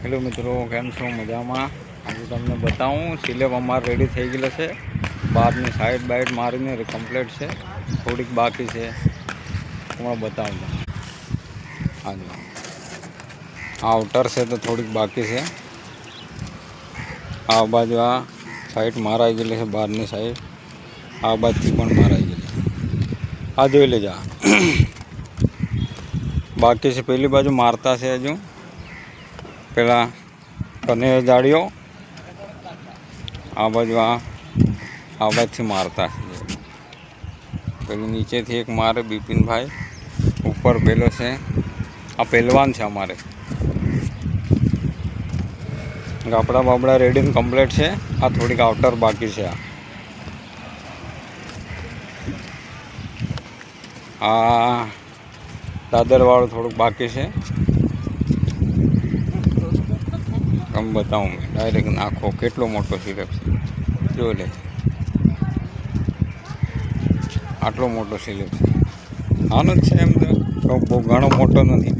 Hello मित्रों, केम छो मजा में। आज तमने बताऊँ सिलेब अमार रेडी थी गये है। बाद में साइड बाइड मारीने कम्प्लीट है, थोड़ी बाकी है। मैं बताऊँ आज आउटर से तो थोड़ी बाकी है। आ बाजू आ साइड माराई गई है, बारनी साइड आ बाजू पण माराई गई। आ जो ले जा बाकी से पहली बाजू मारता से हजू पेला कने जाड़ियो आ बाजू आ बाजू थी मारता है। पेलू नीचे थी एक मारे बिपिन भाई, ऊपर पेलो से आ पहलवान है अमारे। गापड़ा बापड़ा रेडी कम्प्लीट है। आ थोड़ी आउटर बाकी है। आ दादर वालू थोड़ुं बाकी है। हम बताऊँ डायरेक्ट नाखो केटलो मोटो सिलेब है जो ले आटलो मोटो सिलेब है। आनो ज छे एम तो बहु घणो मोटो नहीं।